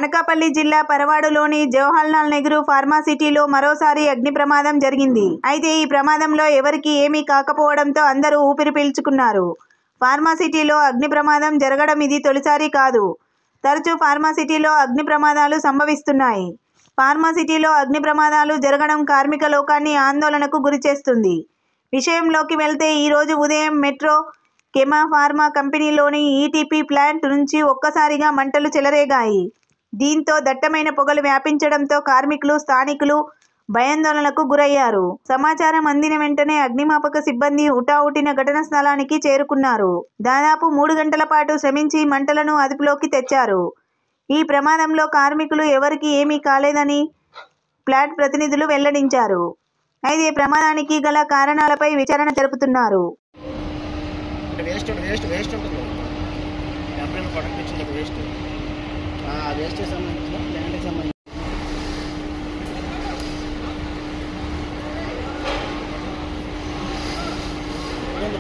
అనకాపల్లి జిల్లా పరవాడలోని జవహర్లాల్ నెహ్రూ ఫార్మాసిటీలో మరోసారి అగ్ని ప్రమాదం జరిగింది. అయితే ఈ ప్రమాదంలో ఎవరికీ ఏమీ కాకపోవడంతో అందరూ ఊపిరి పీల్చుకున్నారు. ఫార్మాసిటీలో అగ్ని ప్రమాదం జరగడం ఇది తొలిసారి కాదు. తరచూ ఫార్మాసిటీలో అగ్ని ప్రమాదాలు సంభవిస్తున్నాయి. ఫార్మాసిటీలో అగ్ని ప్రమాదాలు జరగడం కార్మిక లోకాన్ని ఆందోళనకు గురిచేస్తుంది. విషయంలోకి వెళ్తే ఈరోజు ఉదయం మెట్రో కెమా ఫార్మా కంపెనీలోని ఈటీపీ ప్లాంట్ నుంచి ఒక్కసారిగా మంటలు చెలరేగాయి. దీంతో దట్టమైన పొగలు వ్యాపించడంతో కార్మికులు, స్థానికులు భయాందోళనకు గురయ్యారు. సమాచారం అందిన వెంటనే అగ్నిమాపక సిబ్బంది హుటాహుటిన ఘటనా స్థలానికి చేరుకున్నారు. దాదాపు 3 గంటల పాటు శ్రమించి మంటలను అదుపులోకి తెచ్చారు. ఈ ప్రమాదంలో కార్మికులు ఎవరికీ ఏమీ కాలేదని ప్లాంట్ ప్రతినిధులు వెల్లడించారు. అయితే ప్రమాదానికి గల కారణాలపై విచారణ జరుపుతున్నారు. వేస్ట్ సంబంధించిన